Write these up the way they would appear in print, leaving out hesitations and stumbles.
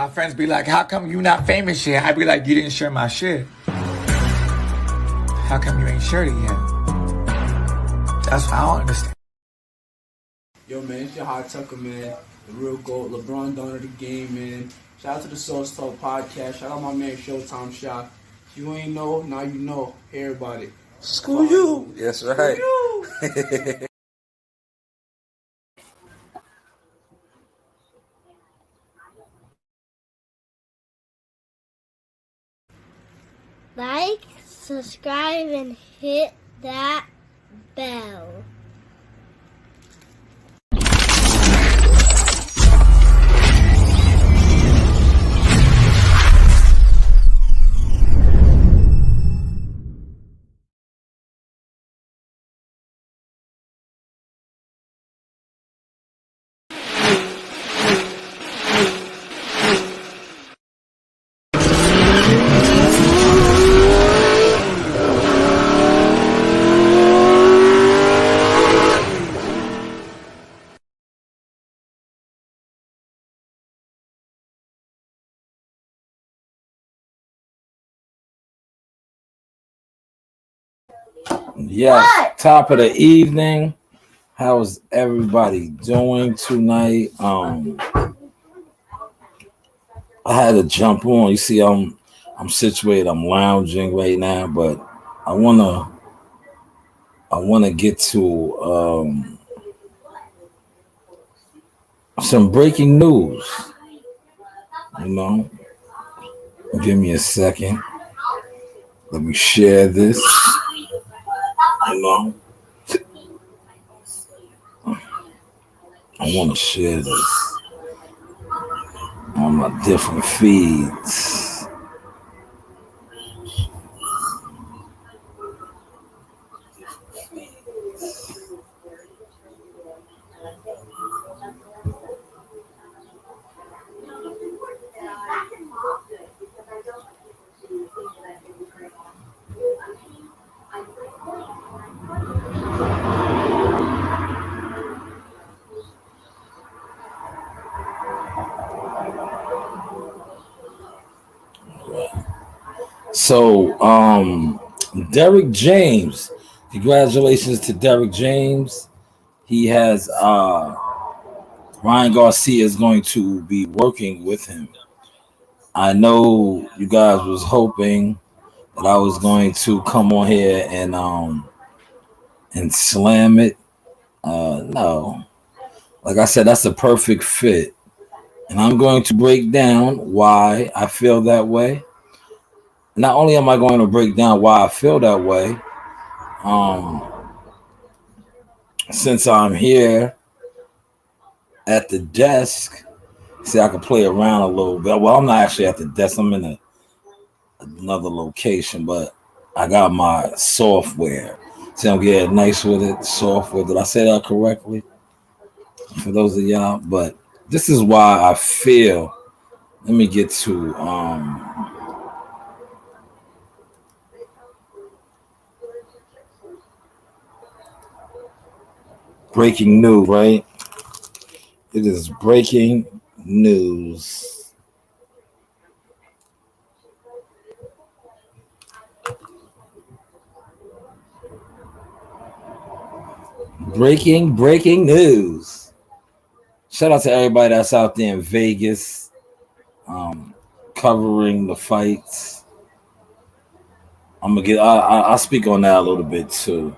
My friends be like, how come you not famous yet? I be like, you didn't share my shit. How come you ain't shared it yet? That's what I don't understand. Yo, man, it's your Hot Tucker, man. The real GOAT, LeBron Donner of the game, man. Shout out to the Source Talk podcast. Shout out my man Showtime Shot. If you ain't know, now you know. Hear everybody. Screw you. That's right. You. Like, subscribe, and hit that bell. Yes, top of the evening. How's everybody doing tonight? I had to jump on. You see, I'm situated. I'm lounging right now, but I wanna get to some breaking news. You know, give me a second. Let me share this. You know, I want to share this on my different feeds. So, Derrick James, congratulations to Derrick James. He has Ryan Garcia is going to be working with him. I know you guys was hoping that I was going to come on here and slam it. No, like I said, that's a perfect fit, and I'm going to break down why I feel that way. Not only am I going to break down why I feel that way, um, since I'm here at the desk, see, I can play around a little bit. Well, I'm not actually at the desk. I'm in another location, but I got my software. See, I'm getting nice with it. Software. Did I say that correctly? For those of y'all, but this is why I feel. Let me get to breaking news, right? It is breaking news. Breaking news. Shout out to everybody that's out there in Vegas, covering the fights. I'm gonna get. I'll speak on that a little bit too.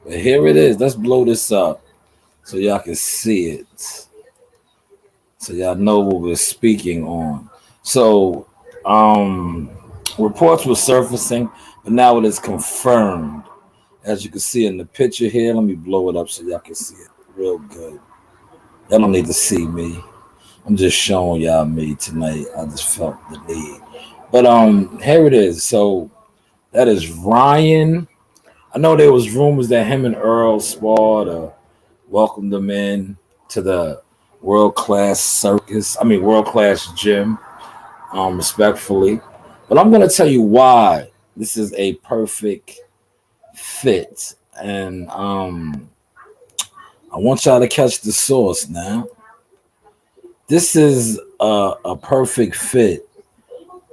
But here it is. Let's blow this up so y'all can see it. So y'all know what we're speaking on. So, reports were surfacing, but now it is confirmed. As you can see in the picture here, let me blow it up so y'all can see it real good. Y'all don't need to see me. I'm just showing y'all me tonight. I just felt the need. But here it is. So that is Ryan. I know there was rumors that him and Earl sparred or welcomed them in to the world class gym, respectfully. But I'm gonna tell you why this is a perfect fit. And I want y'all to catch the source now. This is a perfect fit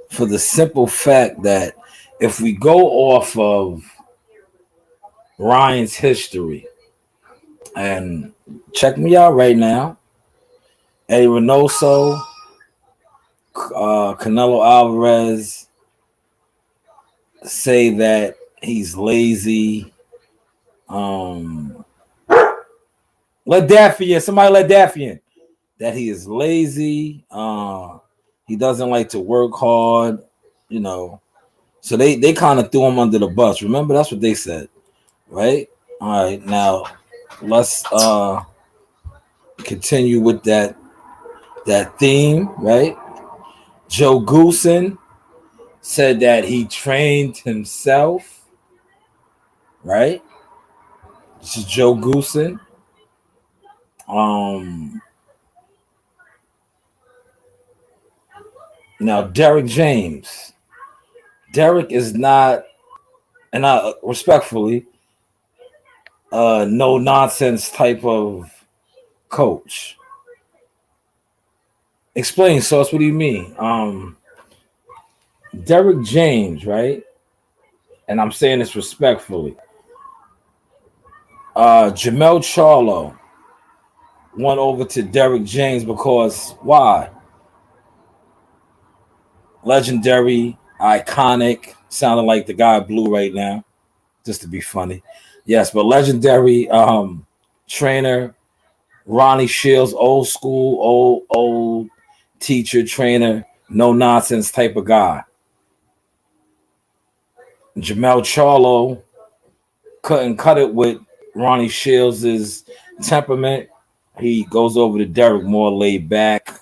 for the simple fact that if we go off of Ryan's history, and check me out right now, Eddie Reynoso, Canelo Alvarez say that he's lazy. Let Daffy in. Somebody let Daffy in. That he is lazy. He doesn't like to work hard. You know. So they kind of threw him under the bus. Remember, that's what they said, right? All right, now let's continue with that theme, right? Joe Goosen said that he trained himself, right? This is Joe Goosen. Now Derrick James. Derrick is not, and I respectfully, no nonsense type of coach. Explain, Sauce. What do you mean? Derrick James, right? And I'm saying this respectfully. Jamel Charlo went over to Derrick James because why? Legendary, iconic, sounding like the guy blue right now, just to be funny. Yes, but legendary trainer, Ronnie Shields, old school, old teacher, trainer, no nonsense type of guy. Jamel Charlo couldn't cut it with Ronnie Shields' temperament. He goes over to Derrick, more laid back,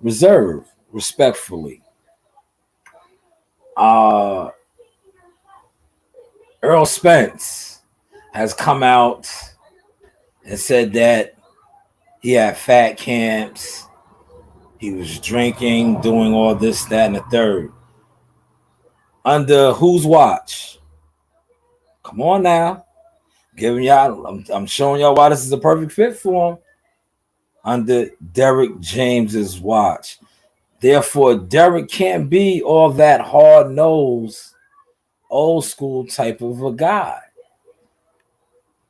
reserved, respectfully. Earl Spence has come out and said that he had fat camps, he was drinking, doing all this, that, and the third. Under whose watch? Come on now. Giving y'all, I'm showing y'all why this is a perfect fit for him. Under Derrick James's watch. Therefore, Derrick can't be all that hard-nosed, old school type of a guy.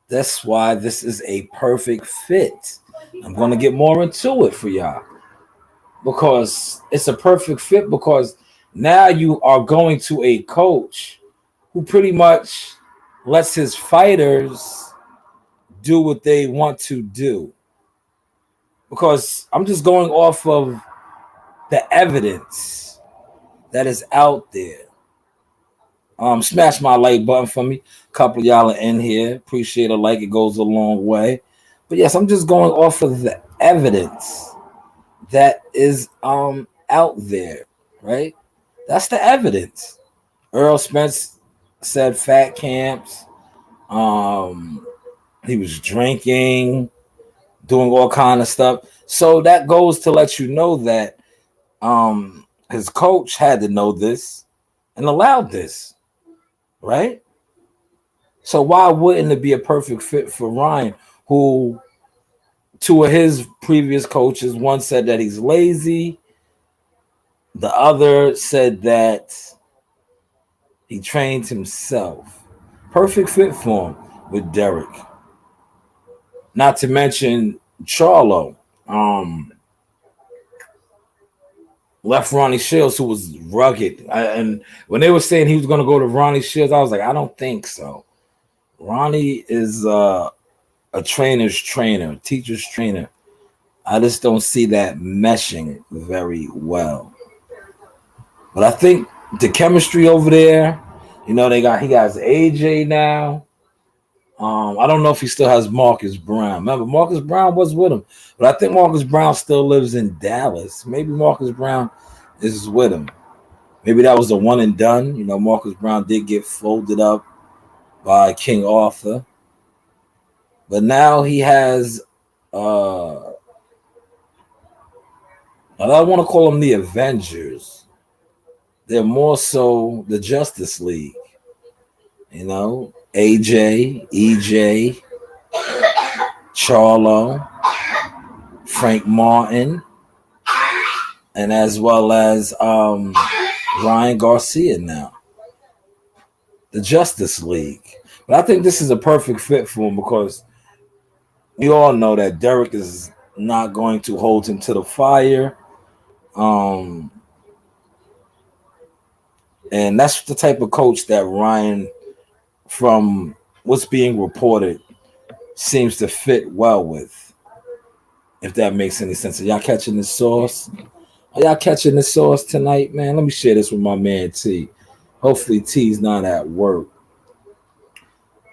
That's why this is a perfect fit. I'm going to get more into it for y'all because it's a perfect fit because now you are going to a coach who pretty much lets his fighters do what they want to do. Because I'm just going off of the evidence that is out there. Smash my like button for me. A couple of y'all are in here. Appreciate a like. It goes a long way. But yes, I'm just going off of the evidence that is out there, right? That's the evidence. Earl Spence said fat camps. He was drinking, doing all kind of stuff. So that goes to let you know that his coach had to know this and allowed this, right? So why wouldn't it be a perfect fit for Ryan, who two of his previous coaches, one said that he's lazy, the other said that he trains himself. Perfect fit for him with Derrick. Not to mention Charlo. Left Ronnie Shields, who was rugged. And when they were saying he was going to go to Ronnie Shields, I was like, I don't think so. Ronnie is a trainer's trainer, teacher's trainer. I just don't see that meshing very well. But I think the chemistry over there, he has AJ now. I don't know if he still has Marcus Brown. Remember, Marcus Brown was with him. But I think Marcus Brown still lives in Dallas. Maybe Marcus Brown is with him. Maybe that was a one and done. Marcus Brown did get folded up by King Arthur. But now he has, I don't want to call them the Avengers. They're more so the Justice League. AJ, EJ, Charlo, Frank Martin, and as well as Ryan Garcia now, the Justice League. But I think this is a perfect fit for him because we all know that Derrick is not going to hold him to the fire. And that's the type of coach that Ryan, from what's being reported, seems to fit well with. If that makes any sense. Are y'all catching the sauce? Are y'all catching the sauce tonight, man? Let me share this with my man T. Hopefully T's not at work,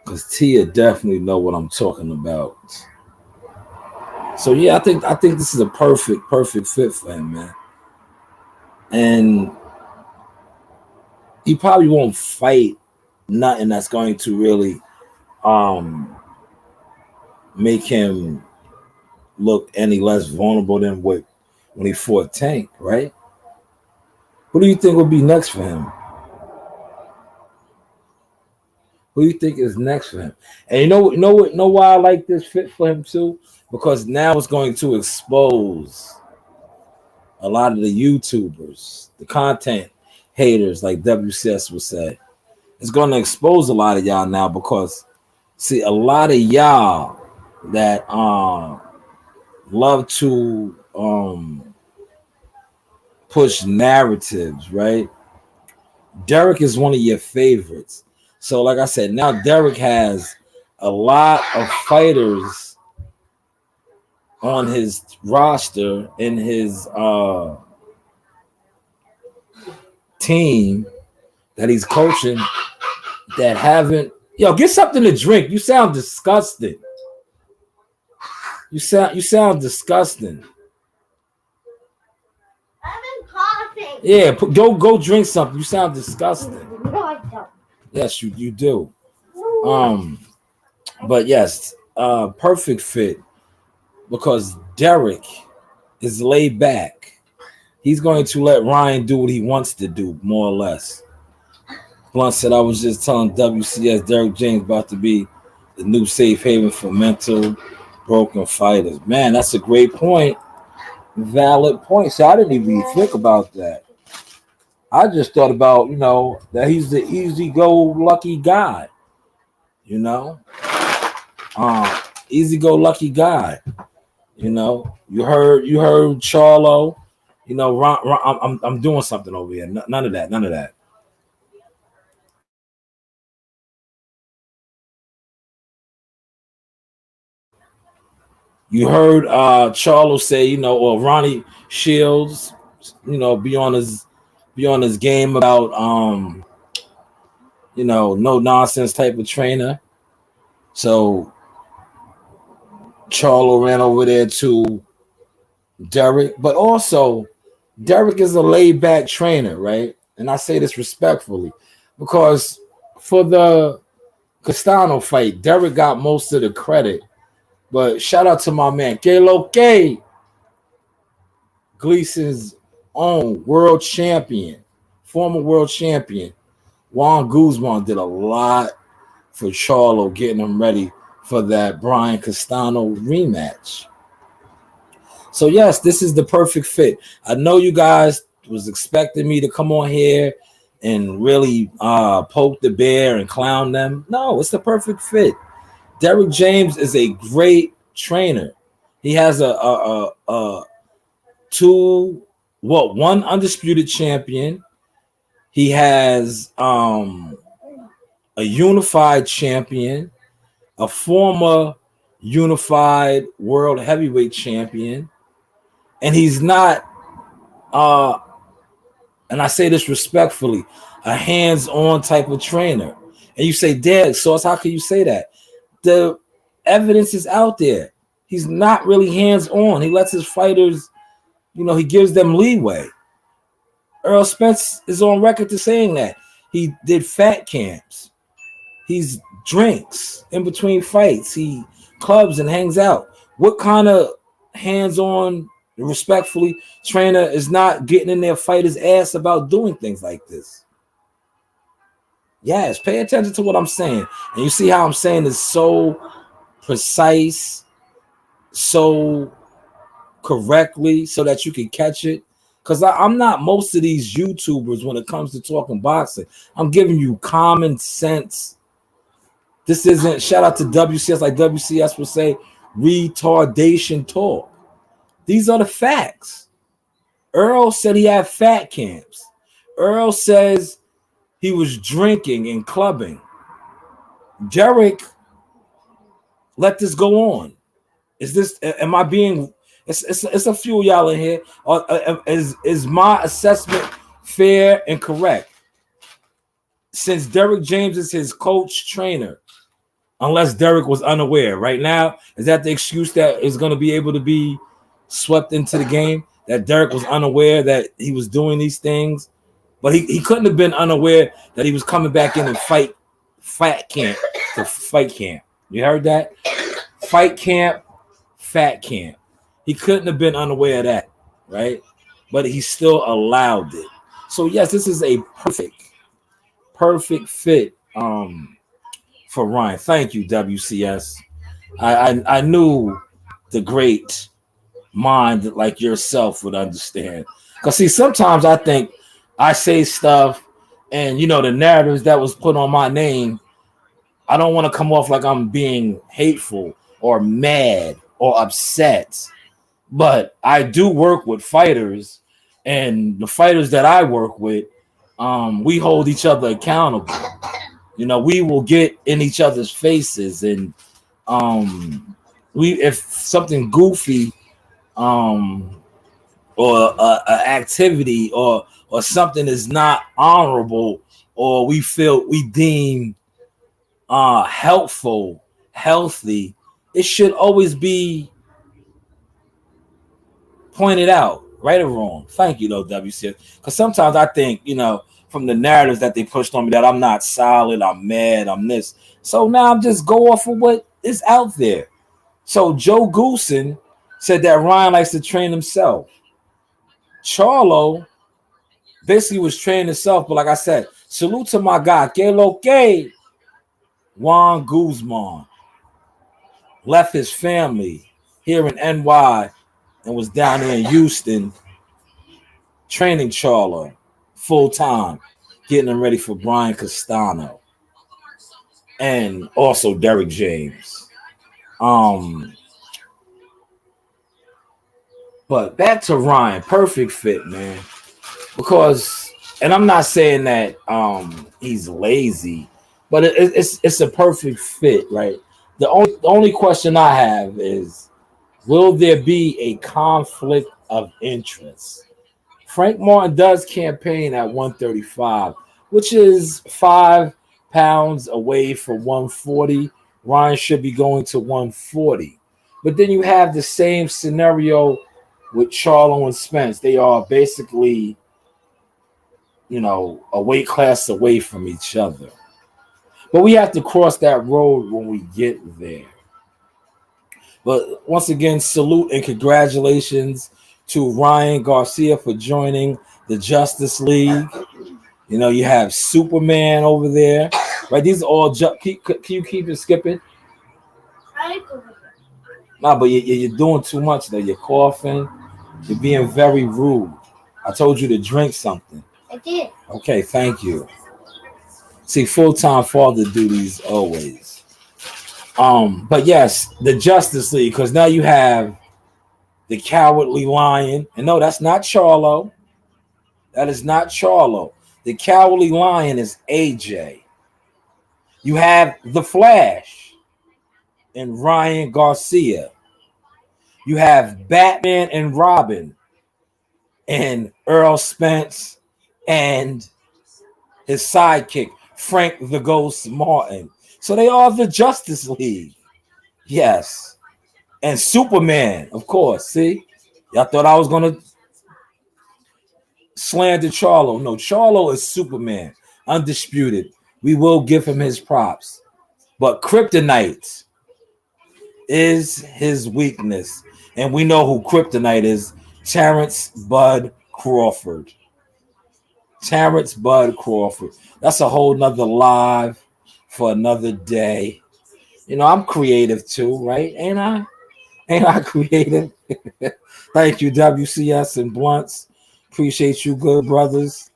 because T will definitely know what I'm talking about. So yeah, I think this is a perfect fit for him, man. And he probably won't fight nothing that's going to really make him look any less vulnerable than when he fought Tank, right? Who do you think will be next for him? Who do you think is next for him? And you know why I like this fit for him too? Because now it's going to expose a lot of the YouTubers, the content haters, like WCS would say. It's going to expose a lot of y'all now because, see, a lot of y'all that love to push narratives, right? Derrick is one of your favorites. So, like I said, now Derrick has a lot of fighters on his roster in his team that he's coaching that haven't. Yo, get something to drink. You sound disgusting. You sound disgusting. I've been coughing. Yeah, go drink something. You sound disgusting. No, I don't. Yes, you do. But yes, perfect fit because Derrick is laid back. He's going to let Ryan do what he wants to do, more or less. Blunt said, I was just telling WCS Derrick James about to be the new safe haven for mental broken fighters. Man, that's a great point. Valid point. So I didn't even think about that. I just thought about, that he's the easy-go-lucky guy. Easy-go-lucky guy. You heard Charlo. I'm doing something over here. None of that. You heard Charlo say, or Ronnie Shields, be on his game about no nonsense type of trainer. So Charlo ran over there to Derrick, but also Derrick is a laid back trainer, right? And I say this respectfully because for the Castano fight, Derrick got most of the credit. But shout out to my man, Kalo K, Gleason's own world champion, former world champion. Juan Guzman did a lot for Charlo, getting him ready for that Brian Castano rematch. So yes, this is the perfect fit. I know you guys was expecting me to come on here and really poke the bear and clown them. No, it's the perfect fit. Derrick James is a great trainer. He has one undisputed champion. He has a unified champion, a former unified world heavyweight champion, and he's not and I say this respectfully, a hands-on type of trainer. And you say, Dad, Sauce, how can you say that? The evidence is out there. He's not really hands-on. He lets his fighters, he gives them leeway. Earl Spence is on record to saying that. He did fat camps. He drinks in between fights. He clubs and hangs out. What kind of hands-on, respectfully, trainer is not getting in their fighter's ass about doing things like this? Yes, pay attention to what I'm saying. And you see how I'm saying is so precise, so correctly, so that you can catch it. Because I'm not most of these YouTubers when it comes to talking boxing. I'm giving you common sense. This isn't, shout out to WCS, like WCS would say, retardation talk. These are the facts. Earl said he had fat camps. Earl says he was drinking and clubbing. Derrick let this go on. Is this, am I being, it's a few of y'all in here. Is my assessment fair and correct? Since Derrick James is his coach trainer, unless Derrick was unaware. Right now, is that the excuse that is going to be able to be swept into the game? That Derrick was unaware that he was doing these things? But he couldn't have been unaware that he was coming back in and fight camp. You heard that? Fight camp, fat camp. He couldn't have been unaware of that, right? But he still allowed it. So yes, this is a perfect fit for Ryan. Thank you, WCS. I knew the great mind like yourself would understand. Because see, sometimes I think I say stuff and you know the narratives that was put on my name, I don't want to come off like I'm being hateful or mad or upset. But I do work with fighters, and the fighters that I work with, we hold each other accountable. You know, we will get in each other's faces, and if something goofy, or an activity, or something is not honorable, or we deem helpful, healthy, it should always be pointed out, right or wrong. Thank you, though, WC. Because sometimes I think, you know, from the narratives that they pushed on me that I'm not solid, I'm mad, I'm this. So now I'm just go off of what is out there. So Joe Goosen said that Ryan likes to train himself. Charlo basically was training himself, but like I said, salute to my guy, que lo que, Juan Guzman. Left his family here in NY and was down there in Houston training Charlo full time, getting him ready for Brian Castano and also Derrick James. But back to Ryan, perfect fit, man. Because, and I'm not saying that he's lazy, but it's a perfect fit, right? The only question I have is, will there be a conflict of interest? Frank Martin does campaign at 135, which is 5 pounds away from 140. Ryan should be going to 140. But then you have the same scenario with Charlo and Spence. They are basically, you know, a weight class away from each other. But we have to cross that road when we get there. But once again, salute and congratulations to Ryan Garcia for joining the Justice League. You know, you have Superman over there, right? These are all. Can you keep it skipping? Nah, but you're doing too much though. You're coughing. You're being very rude. I told you to drink something. I did. Okay, thank you. See, full-time father duties always. But yes, the Justice League, because now you have the Cowardly Lion. And no, that's not Charlo. That is not Charlo. The Cowardly Lion is AJ. You have the Flash and Ryan Garcia. You have Batman and Robin and Earl Spence and his sidekick, Frank the Ghost Martin. So they are the Justice League. Yes. And Superman, of course. See? Y'all thought I was going to slander Charlo. No, Charlo is Superman. Undisputed. We will give him his props. But Kryptonite is his weakness. And we know who Kryptonite is. Terrence Bud Crawford. Terrence Bud Crawford. That's a whole nother live for another day. You know, I'm creative too, right? Ain't I creative? Thank you, WCS and Blunts. Appreciate you, good brothers.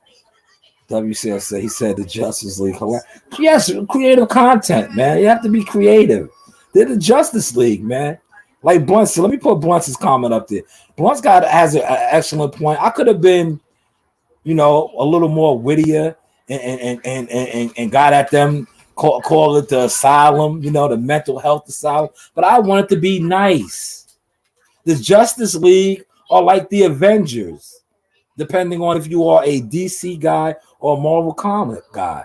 WCS he said the Justice League. Yes, creative content, man. You have to be creative. They're the Justice League, man. Like Blunt, so let me put Blunt's comment up there. Blunt's has an excellent point. I could have been, a little more wittier and got at them, call it the asylum, the mental health asylum. But I want it to be nice. The Justice League are like the Avengers, depending on if you are a DC guy or a Marvel comic guy.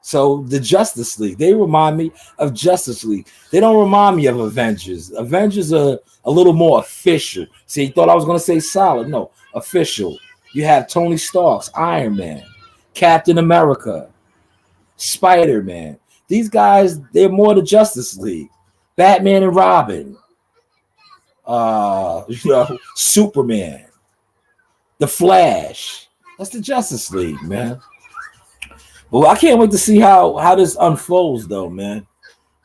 So the Justice League, they remind me of Justice League. They don't remind me of Avengers. Avengers are a little more official. See, you thought I was going to say solid. No, official. You have Tony Stark's Iron Man, Captain America, Spider-Man. These guys, they're more the Justice League. Batman and Robin. Superman. The Flash. That's the Justice League, man. But I can't wait to see how this unfolds, though, man.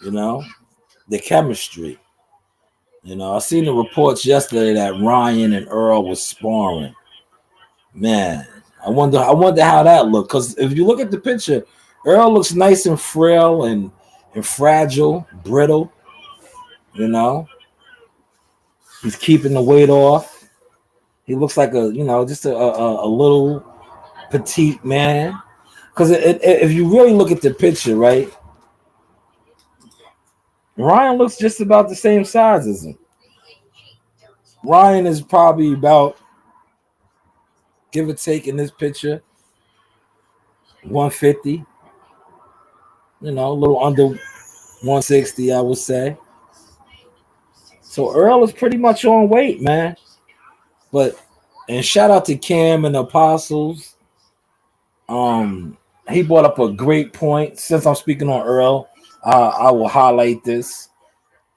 The chemistry. I seen the reports yesterday that Ryan and Earl was sparring. Man, I wonder how that looked. Because if you look at the picture, Earl looks nice and frail and fragile, brittle. He's keeping the weight off. He looks like just a little petite man. Because if you really look at the picture, right, Ryan looks just about the same size as him. Ryan is probably about, give or take in this picture, 150. A little under 160, I would say. So Earl is pretty much on weight, man. And shout out to Cam and the Apostles. He brought up a great point. Since I'm speaking on Earl, I will highlight this.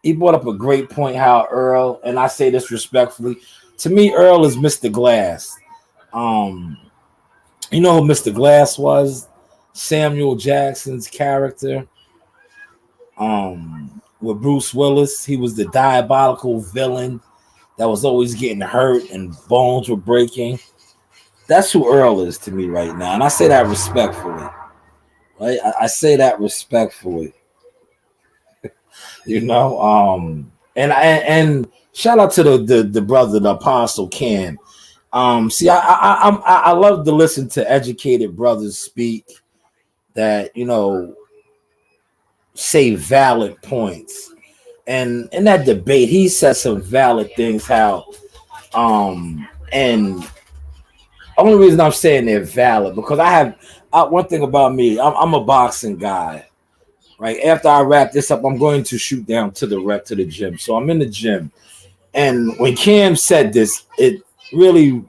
He brought up a great point how Earl, and I say this respectfully, to me, Earl is Mr. Glass. You know who Mr. Glass was? Samuel Jackson's character. With Bruce Willis, he was the diabolical villain that was always getting hurt and bones were breaking. That's who Earl is to me right now, and I say that respectfully. Right? I say that respectfully. And shout out to the brother, the Apostle Cam. See, I love to listen to educated brothers speak that say valid points. And in that debate, he said some valid things. And only reason I'm saying they're valid because one thing about me, I'm a boxing guy. Right after I wrap this up, I'm going to shoot down to the gym. So I'm in the gym, and when Cam said this, it really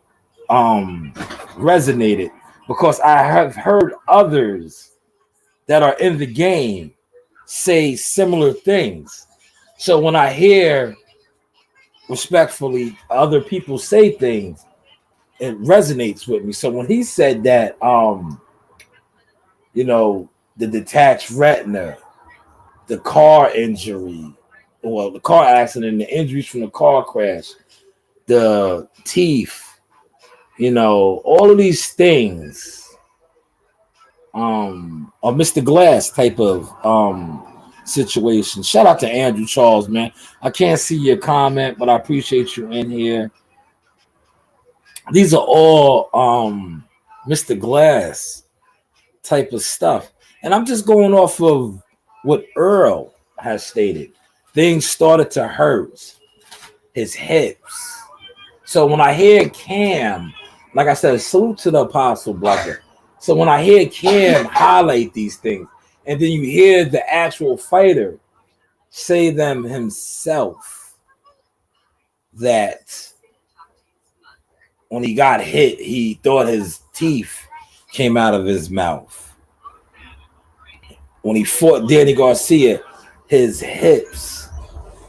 resonated because I have heard others that are in the game say similar things. So when I hear respectfully other people say things, it resonates with me. So when he said that, the detached retina, the car injury, the car accident, the injuries from the car crash, the teeth, all of these things are Mr. Glass type of situation. Shout out to Andrew Charles, man. I can't see your comment, but I appreciate you in here. These are all Mr. Glass type of stuff. And I'm just going off of what Earl has stated. Things started to hurt his hips. So when I hear Cam, like I said, salute to the Apostle brother. So when I hear Cam highlight these things, and then you hear the actual fighter say them himself, that when he got hit, he thought his teeth came out of his mouth. When he fought Danny Garcia, his hips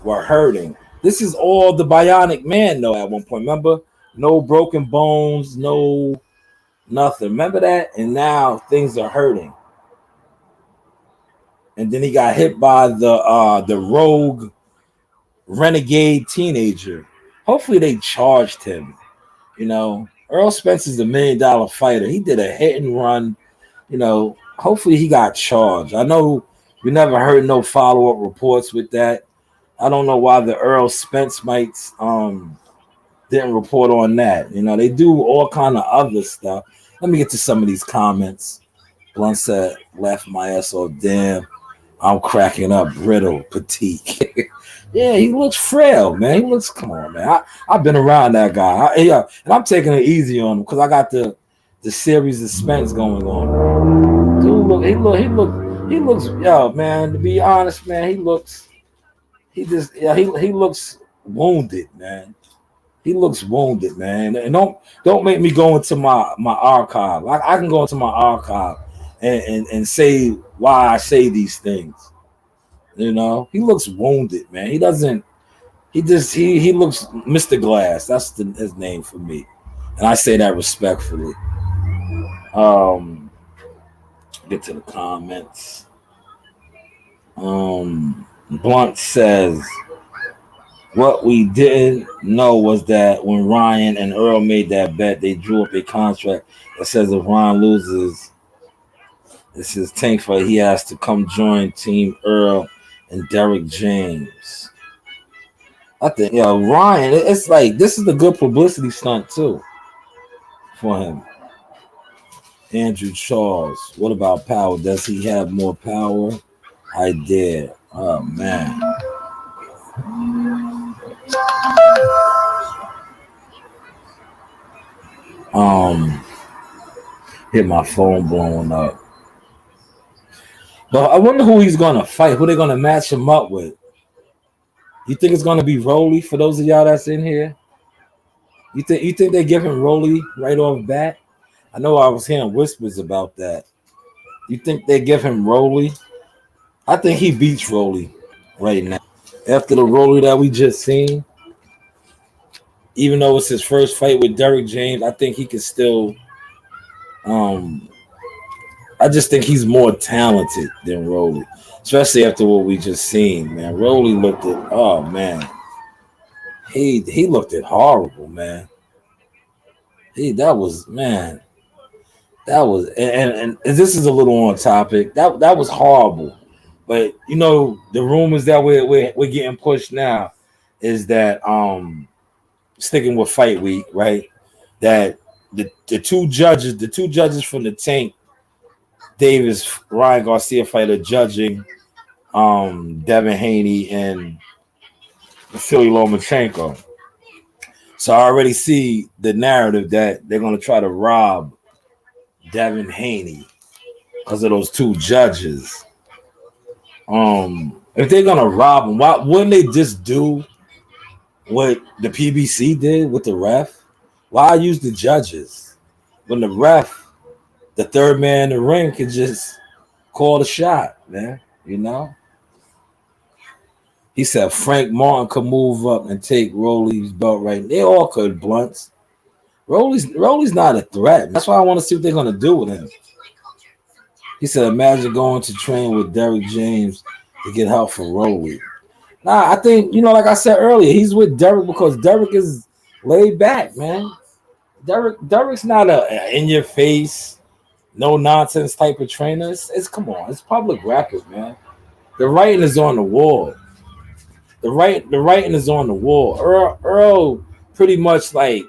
were hurting. This is all the Bionic Man, though, at one point. Remember? No broken bones, no nothing. Remember that? And now things are hurting. And then he got hit by the rogue renegade teenager. Hopefully they charged him, Earl Spence is a $1 million fighter. He did a hit and run. You know, hopefully he got charged. I know we never heard no follow-up reports with that. I don't know why the Earl Spence mites didn't report on that. You know, they do all kind of other stuff. Let me get to some of these comments. Blunt said, laugh my ass off. Damn, I'm cracking up. Brittle, petite. Yeah, he looks frail, man. He looks, come on, man. I've been around that guy. Yeah, and I'm taking it easy on him because I got the series of Spence going on. Dude, he looks, yo, man, to be honest, man, he looks wounded, man. He looks wounded, man. And don't make me go into my archive. I can go into my archive and say why I say these things. You know, he looks wounded, man. He looks Mr. Glass. That's his name for me. And I say that respectfully. Get to the comments. Blunt says, what we didn't know was that when Ryan and Earl made that bet, they drew up a contract that says if Ryan loses, this is tank fight, he has to come join Team Earl and Derrick James. I think, Ryan, it's like this is a good publicity stunt too for him. Andrew Charles, what about power? Does he have more power? I dare. Oh man. Hit my phone blowing up. But I wonder who he's gonna fight. Who they gonna match him up with? You think it's gonna be Rolly? For those of y'all that's in here, you think they give him Rolly right off bat? I know I was hearing whispers about that. You think they give him Rolly? I think he beats Rolly right now. After the Rolly that we just seen, even though it's his first fight with Derrick James, I think he can still. I just think he's more talented than Rolly, especially after what we just seen, man. Rolly looked at, oh man, he looked at horrible, man. That was, and this is a little on topic. That was horrible, but you know the rumors that we're getting pushed now is that sticking with fight week, right? That the two judges from the Tank Davis Ryan Garcia fight are judging Devin Haney and Philly Lomachenko. So I already see the narrative that they're going to try to rob Devin Haney because of those two judges. If they're going to rob him, why wouldn't they just do what the PBC did with the ref? Why use the judges when the ref, the third man in the ring, could just call the shot, man? You know? He said Frank Martin could move up and take Rolly's belt right. They all could, Blunts. Rolly's not a threat. That's why I want to see what they're going to do with him. He said, imagine going to train with Derrick James to get help from Rolly. Nah, I think, like I said earlier, he's with Derrick because Derrick is laid back, man. Derrick's not a in-your-face, no-nonsense type of trainer. It's come on. It's public record, man. The writing is on the wall. The writing is on the wall. Earl pretty much like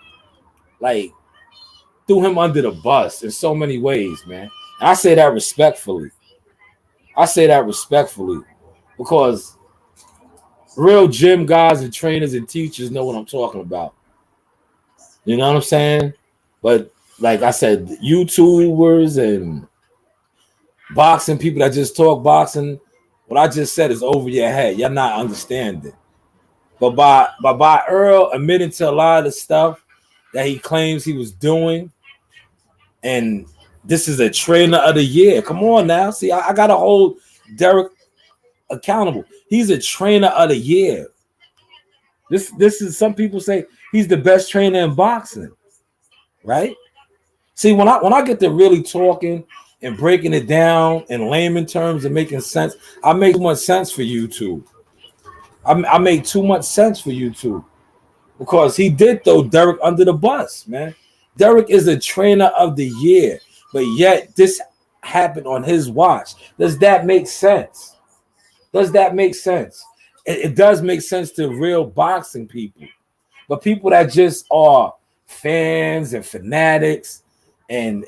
threw him under the bus in so many ways, man. And I say that respectfully. Because real gym guys and trainers and teachers know what I'm talking about. You know what I'm saying? But like I said, YouTubers and boxing people that just talk boxing, what I just said is over your head. You're not understanding. But by Earl admitting to a lot of the stuff that he claims he was doing, and this is a trainer of the year. Come on now. See, I gotta hold Derrick accountable. He's a trainer of the year. This is, some people say he's the best trainer in boxing, right? See, when I get to really talking and breaking it down in layman terms and making sense, I make too much sense for YouTube. I make too much sense for YouTube because he did throw Derrick under the bus, man. Derrick is a trainer of the year, but yet this happened on his watch. Does that make sense? Does that make sense? It does make sense to real boxing people, but people that just are fans and fanatics, and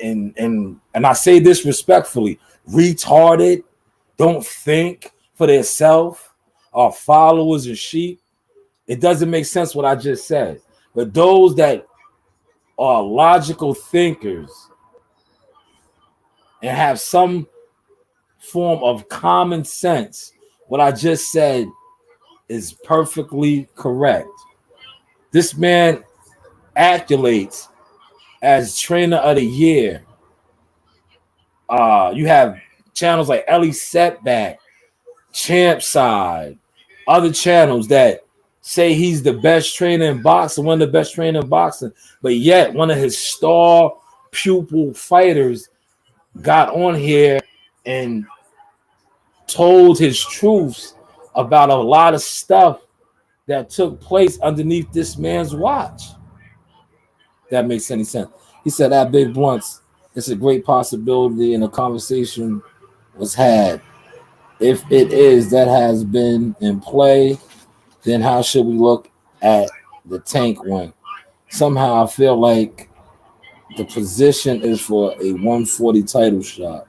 I say this respectfully, retarded, don't think for themselves, are followers and sheep. It doesn't make sense what I just said. But those that are logical thinkers and have some form of common sense, what I just said is perfectly correct. This man accolades as trainer of the year. You have channels like Ellie Setback, Champ Side, other channels that say he's the best trainer in boxing, one of the best trainers in boxing, but yet one of his star pupil fighters got on here and told his truths about a lot of stuff that took place underneath this man's watch. That makes any sense. He said at Big Blunts, it's a great possibility and a conversation was had. If it is that has been in play, then how should we look at the tank one? Somehow I feel like the position is for a 140 title shot.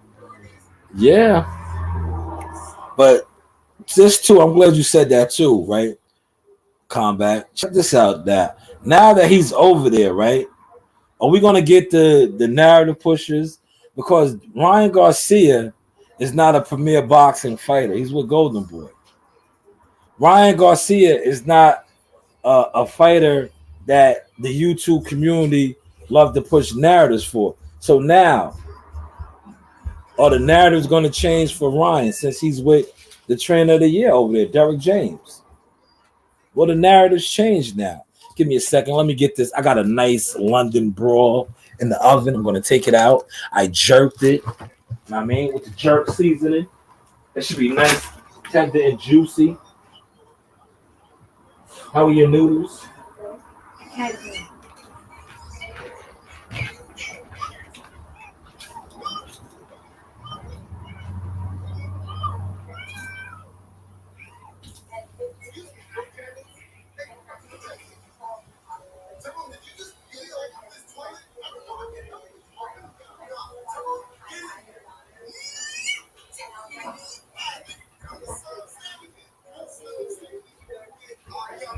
Yeah. But this too, I'm glad you said that too, right? Combat. Check this out, that now that he's over there, right? Are we gonna get the narrative pushers? Because Ryan Garcia is not a premier boxing fighter. He's with Golden Boy. Ryan Garcia is not a fighter that the YouTube community love to push narratives for. So now, are the narratives going to change for Ryan since he's with the trainer of the year over there, Derrick James? Well, the narratives change now. Give me a second. Let me get this. I got a nice London brawl in the oven. I'm going to take it out. I jerked it. You know what I mean? With the jerk seasoning. It should be nice, tender, and juicy. How are your noodles?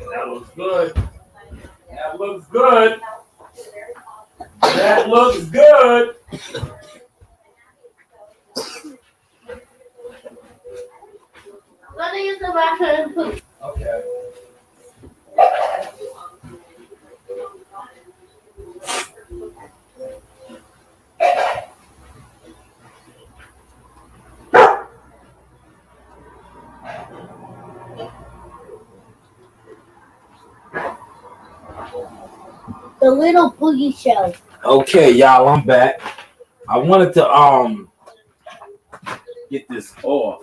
That looks good. That looks good. That looks good. Let me use the bathroom and poop. Okay. The little boogie show. Okay, y'all, I'm back. I wanted to get this off.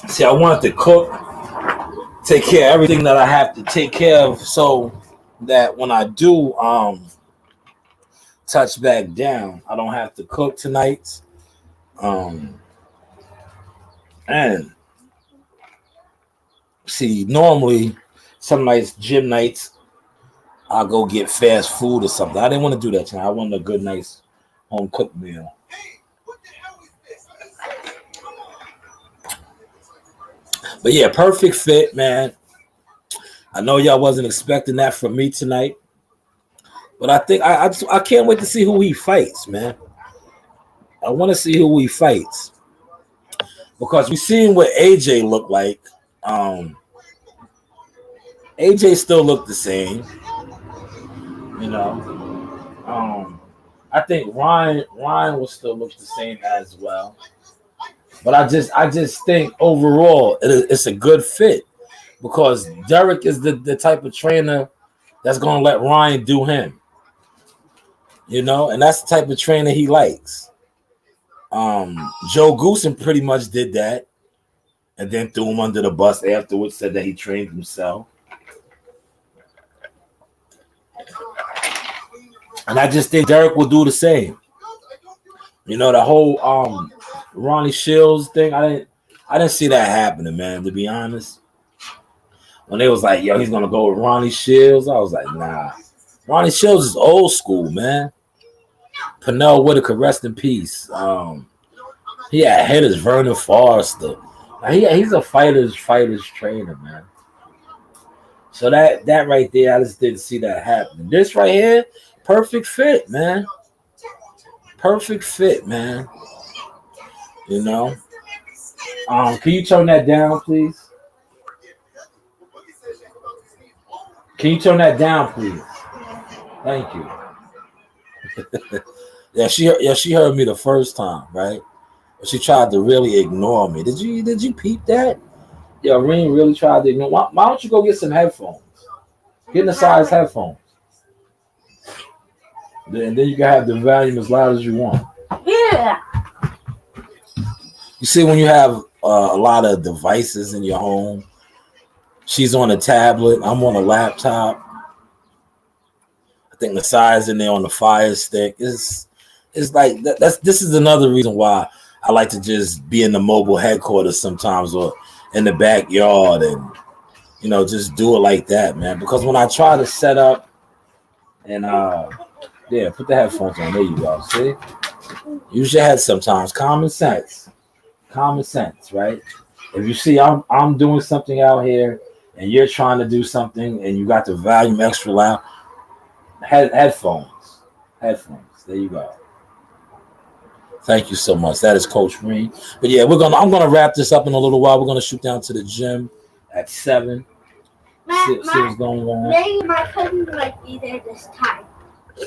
See, I wanted to cook, take care of everything that I have to take care of so that when I do touch back down, I don't have to cook tonight. And see, normally some nights, gym nights, I'll go get fast food or something. I didn't want to do that tonight. I wanted a good, nice home cooked meal. But yeah, perfect fit, man. I know y'all wasn't expecting that from me tonight, but I think I can't wait to see who he fights, man. I want to see who he fights because we've seen what AJ looked like. AJ still looked the same, you know. I think Ryan will still look the same as well. But I just think overall it's a good fit because Derrick is the type of trainer that's gonna let Ryan do him, you know, and that's the type of trainer he likes. Joe Goosen pretty much did that. and then threw him under the bus afterwards, said that he trained himself. And I just think Derrick will do the same. You know, the whole Ronnie Shields thing, I didn't see that happening, man, to be honest. When they was like, yo, he's gonna go with Ronnie Shields, I was like, nah. Ronnie Shields is old school, man. Pernell Whitaker, rest in peace. He had hitters, Vernon Forrester. He's a fighter's trainer, man. So that right there, I just didn't see that happening. This right here, perfect fit, man. Perfect fit, man. You know. Can you turn that down, please? Can you turn that down, please? Thank you. Yeah, she heard me the first time, right? She tried to really ignore me. Did you peep that? Yeah, Reen really tried to ignore. Why don't you go get some headphones? Get the size headphones. And then you can have the volume as loud as you want. Yeah. You see, when you have a lot of devices in your home, she's on a tablet, I'm on a laptop. I think the size in there on the Fire Stick is like this is another reason why I like to just be in the mobile headquarters sometimes or in the backyard and just do it like that, man. Because when I try to set up and yeah, put the headphones on. There you go. See, use your head sometimes. Common sense, right? If you see I'm doing something out here and you're trying to do something and you got the volume extra loud, headphones. There you go. Thank you so much. That is Coach Green. But yeah, I'm gonna wrap this up in a little while. We're gonna shoot down to the gym at 7. See what's going on. Maybe my cousin might be there this time. He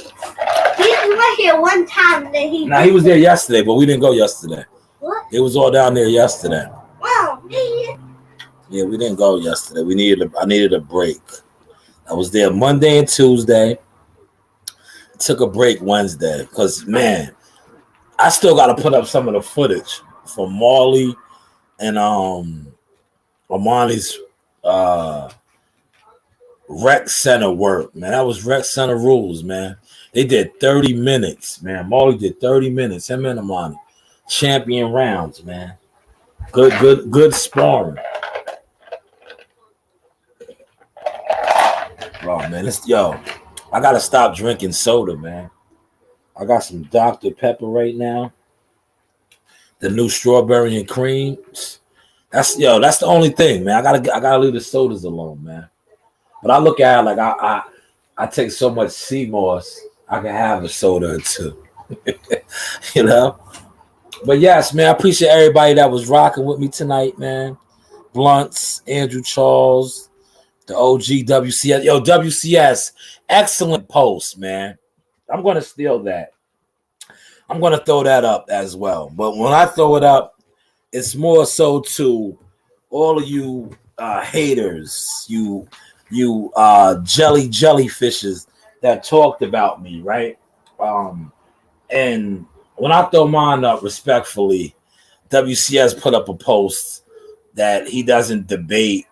was here one time. He was there yesterday, but we didn't go yesterday. What? It was all down there yesterday. Wow, man. Yeah, we didn't go yesterday. I needed a break. I was there Monday and Tuesday. Took a break Wednesday because, man, I still got to put up some of the footage from Marley and Armani's rec center work, man. That was rec center rules, man. They did 30 minutes, man. Marley did 30 minutes. Him and Armani. Champion rounds, man. Good sparring. Oh, man, I gotta stop drinking soda, man. I got some Dr. Pepper right now. The new strawberry and cream. That's the only thing, man. I gotta leave the sodas alone, man. But I look at it like I take so much sea moss, I can have a soda or two. You know? But yes, man, I appreciate everybody that was rocking with me tonight, man. Blunts, Andrew Charles, the OG WCS. Yo, WCS, excellent post, man. I'm going to steal that. I'm going to throw that up as well. But when I throw it up, it's more so to all of you haters, you jellyfishes that talked about me, right? And when I throw mine up respectfully, WCS put up a post that he doesn't debate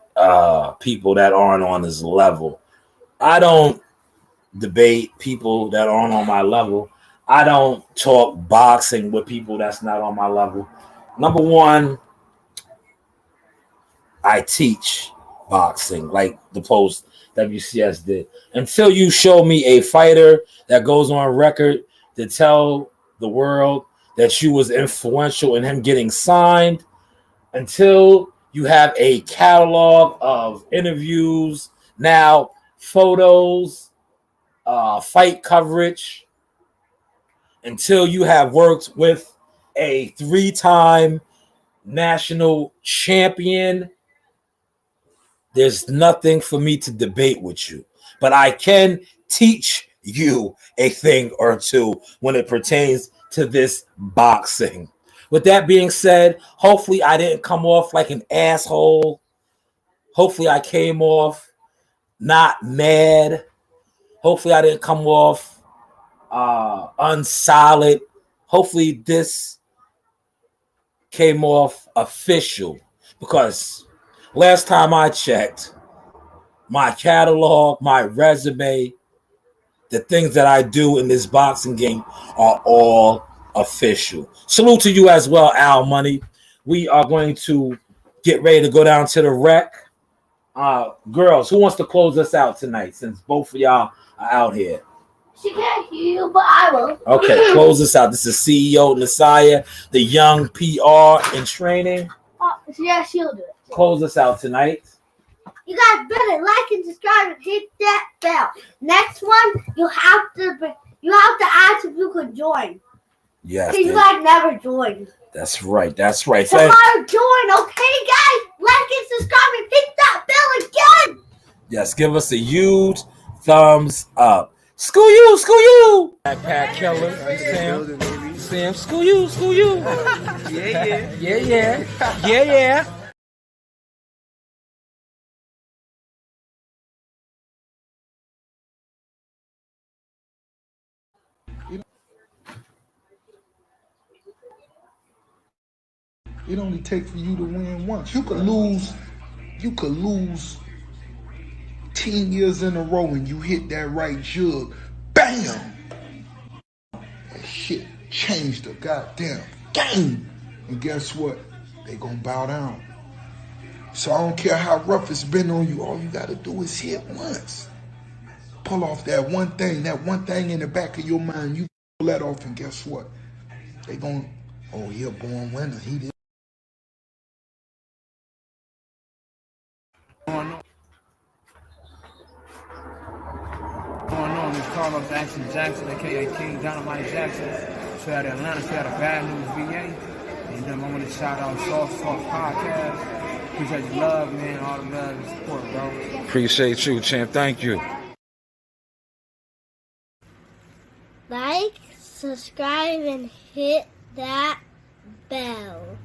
people that aren't on his level. I don't debate people that aren't on my level. I don't talk boxing with people that's not on my level. Number one, I teach boxing like the post WCS did. Until you show me a fighter that goes on record to tell the world that you was influential in him getting signed, until you have a catalog of interviews, now photos, fight coverage, until you have worked with a 3-time national champion, there's nothing for me to debate with you. But I can teach you a thing or two when it pertains to this boxing. With that being said, hopefully I didn't come off like an asshole. Hopefully I came off not mad. Hopefully I didn't come off unsolid. Hopefully this came off official. because last time I checked, my catalog, my resume, the things that I do in this boxing game are all official. Salute to you as well, Al Money. We are going to get ready to go down to the rec. Girls, who wants to close us out tonight since both of y'all are out here? She can't hear you, but I will. Okay, close us out. This is CEO Nasaya, the young PR in training. Yeah, she'll do it. Close us out tonight. You guys better like and subscribe and hit that bell. Next one, you have to ask if you could join. Yes. Because you guys never joined. That's right. That's right. So join, okay, guys? Like and subscribe and hit that bell again. Yes, give us a huge thumbs up. School you. Backpack killer. Sam, school you. Yeah. It only takes for you to win once. You could lose 10 years in a row and you hit that right jug. Bam! That shit changed the goddamn game. And guess what? They gonna bow down. So I don't care how rough it's been on you, all you gotta do is hit once. Pull off that one thing in the back of your mind, you pull that off, and guess what? They gonna, oh, he a born winner. He did. Going on is Carlos Jackson, aka King Dynamite Jackson. Straight out of Atlanta, straight out of Bad News, VA. And then I want to shout out Soft Talk Podcast. Appreciate your love, man. All the love and support, bro. Appreciate you, champ. Thank you. Like, subscribe, and hit that bell.